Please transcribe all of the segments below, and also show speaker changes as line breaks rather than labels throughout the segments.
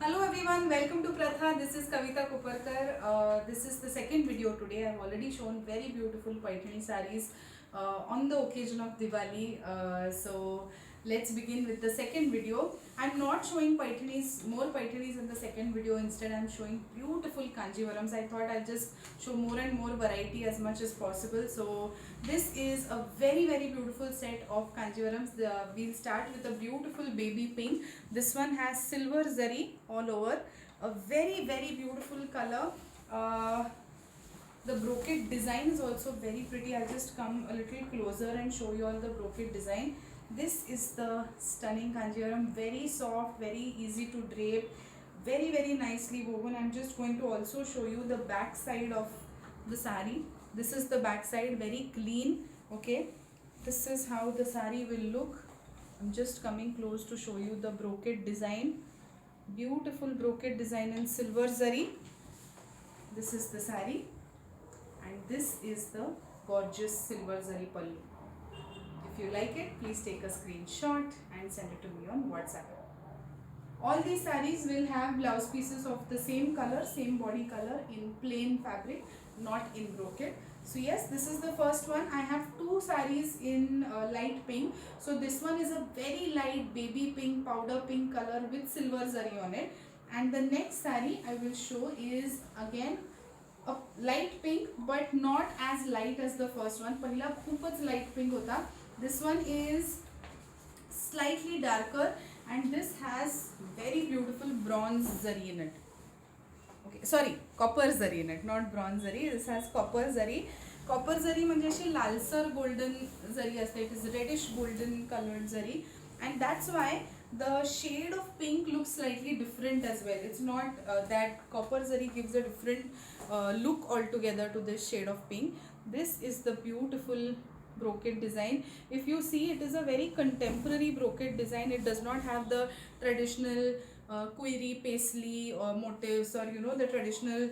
Hello everyone, welcome to Pratha. This is Kavita Kuparkar. This is the second video today. I have already shown very beautiful Paithani sarees on the occasion of Diwali. So let's begin with the second video. I'm not showing more Paithanis in the second video. Instead, I'm showing beautiful Kanjivarams. I thought I'll just show more and more variety as much as possible. So this is a very beautiful set of Kanjivarams. We'll start with a beautiful baby pink. This one has silver zari all over. A very beautiful color. The brocade design is also very pretty. I'll just come a little closer and show you all the brocade design. This is the stunning Kanjivaram. Very soft, very easy to drape, very nicely woven. I'm just going to also show you the back side of the sari. This is the back side, very clean. Okay, this is how the sari will look. I'm just coming close to show you the brocade design. Beautiful brocade design in silver zari. This is the sari, and this is the gorgeous silver zari pallu. If you like it, please take a screenshot and send it to me on WhatsApp. All these sarees will have blouse pieces of the same color, same body color in plain fabric, not in brocade. So yes, this is the first one. I have two sarees in light pink. So this one is a very light baby pink, powder pink color with silver zari on it. And the next saree I will show is again a light pink, but not as light as the first one. Pahila खूपच light pink hota. This one is slightly darker, and this has very beautiful bronze zari in it. Okay, sorry, copper zari in it, not bronze zari. This has copper zari. Copper zari म्हणजे अशी लालसर golden zari असते. It is reddish golden colored zari, and that's why the shade of pink looks slightly different as well. It's not that copper zari gives a different look altogether to this shade of pink. This is the beautiful brocade design. If you see, it is a very contemporary brocade design. It does not have the traditional query paisley motifs, or the traditional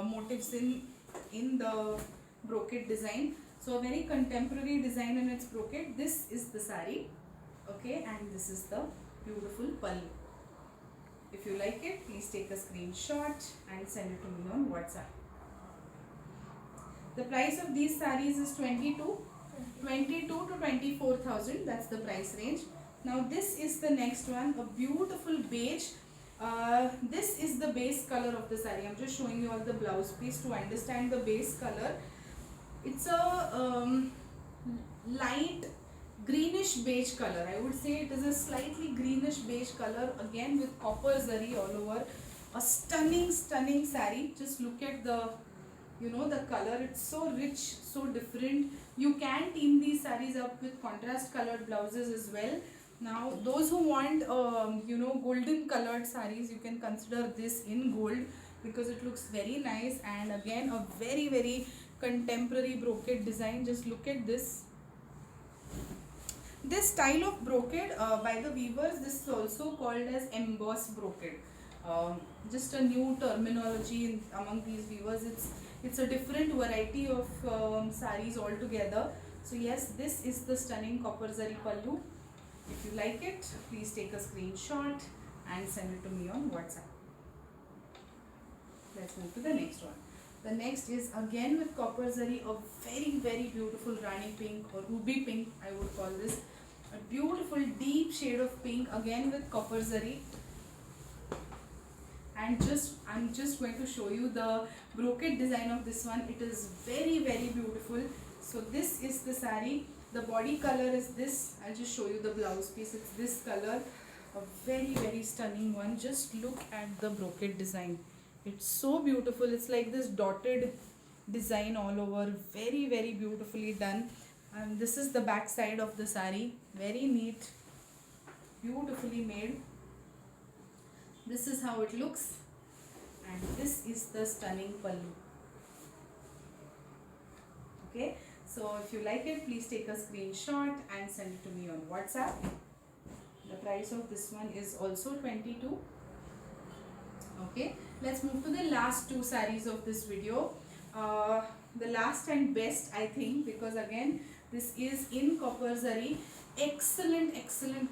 motifs in the brocade design. So a very contemporary design in its brocade. This is the sari, okay, and this is the beautiful pallu. If you like it, please take a screenshot and send it to me on WhatsApp. The price of these sarees is 22 to 24,000. That's the price range. Now this is the next one, a beautiful beige. This is the base color of the saree. I'm just showing you all the blouse piece to understand the base color. It's a light greenish beige color. I would say it is a slightly greenish beige color, again with copper zari all over. A stunning saree. Just look at the the color. It's so rich, so different. You can team these sarees up with contrast colored blouses as well. Now those who want golden colored sarees, you can consider this in gold, because it looks very nice, and again a very contemporary brocade design. Just look at this style of brocade by the weavers. This is also called as embossed brocade. Just a new terminology among these weavers. It's a different variety of sarees altogether. So yes, this is the stunning copper zari pallu. If you like it, please take a screenshot and send it to me on WhatsApp. Let's move to the next one. The next is again with copper zari, a very beautiful rani pink, or ruby pink I would call this. A beautiful deep shade of pink, again with copper zari. And I'm just going to show you the brocade design of this one. It is very beautiful. So this is the saree. The body color is this. I'll just show you the blouse piece. It's this color. A very stunning one. Just look at the brocade design. It's so beautiful. It's like this dotted design all over. Very beautifully done. And this is the back side of the saree. Very neat, beautifully made. This is how it looks, and this is the stunning pallu. Okay, so if you like it, please take a screenshot and send it to me on WhatsApp. The price of this one is also 22. Okay, let's move to the last two sarees of this video. The last and best, I think, because again this is in copper zari. Excellent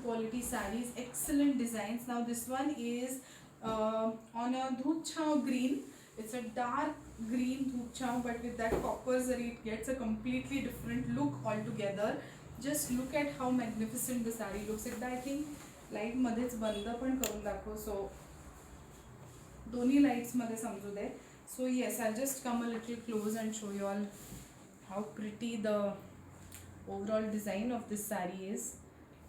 quality sarees, excellent designs. Now this one is on a dhoop chhaw green. It's a dark green dhoop chhaw, but with that copper zari, it gets a completely different look altogether. Just look at how magnificent the saree looks. एकदा I think light मध्येच बंद पण करून दाखव, so दोन्ही lights मध्ये समजू दे. So yes, I'll just come a little close and show you all how pretty the overall design of this saree is.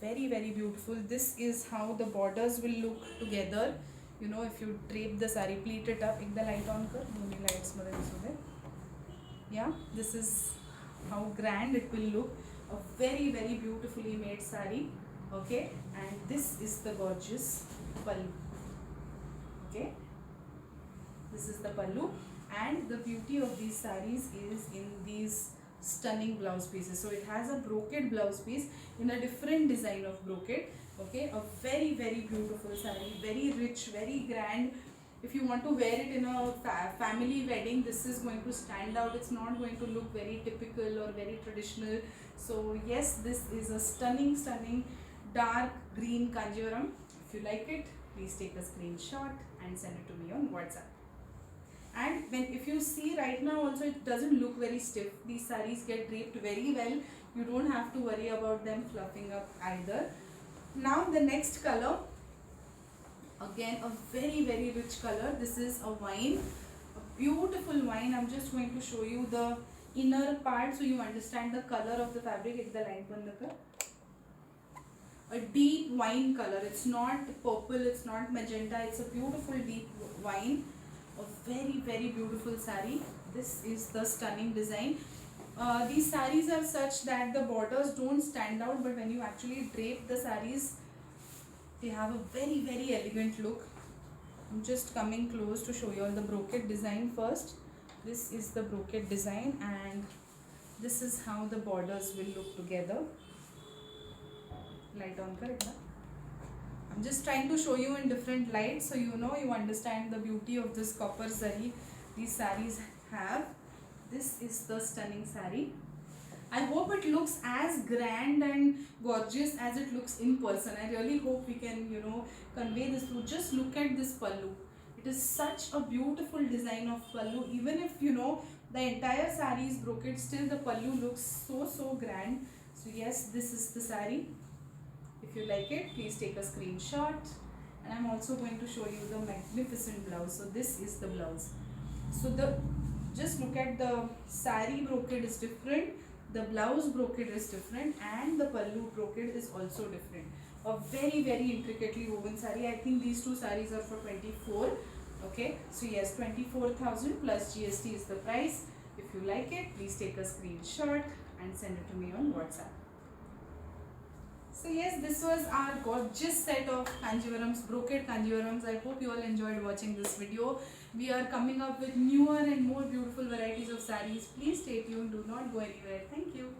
Very very beautiful. This is how the borders will look together. You know, if you drape the saree, pleat it up. एकदा light on कर, दोन्ही lights मध्ये दिसू दे. Yeah, this is how grand it will look. A very very beautifully made saree. Okay, and this is the gorgeous pallu. Okay, this is the pallu, and the beauty of these sarees is in these stunning blouse pieces. So it has a brocade blouse piece in a different design of brocade. Okay, a very very beautiful saree, very rich, very grand. If you want to wear it in a family wedding, this is going to stand out. It's not going to look very typical or very traditional. So yes, this is a stunning dark green kanjivaram. If you like it, please take a screenshot and send it to me on WhatsApp. And if you see right now also, it doesn't look very stiff. These sarees get draped very well. You don't have to worry about them fluffing up either. Now the next color, again a very very rich color. This is a wine, a beautiful wine. I'm just going to show you the inner part so you understand the color of the fabric. Ekda line band kar. A deep wine color. It's not purple, it's not magenta, it's a beautiful deep wine. A very very beautiful saree. This is the stunning design. These sarees are such that the borders don't stand out, but when you actually drape the sarees, they have a very very elegant look. I'm just coming close to show you all the brocade design first. This is the brocade design, and this is how the borders will look together. Light on kar ekda. I'm just trying to show you in different lights so you know, you understand the beauty of this copper zari these sarees have. This is the stunning saree. I hope it looks as grand and gorgeous as it looks in person. I really hope we can, you know, convey this through. Just look at this pallu. It is such a beautiful design of pallu. Even if, you know, the entire saree is brocade, still the pallu looks so grand. So yes, this is the saree. If you like it, please take a screenshot. And I'm also going to show you the magnificent blouse. So this is the blouse. So just look at the saree brocade is different, the blouse brocade is different, and the pallu brocade is also different. A very very intricately woven saree. I think these two sarees are for 24. Okay, so yes, 24,000 plus GST is the price. If you like it, please take a screenshot and send it to me on WhatsApp. So yes, this was our gorgeous set of Kanjivarams, brocade Kanjivarams. I hope you all enjoyed watching this video. We are coming up with newer and more beautiful varieties of sarees. Please stay tuned. Do not go anywhere. Thank you.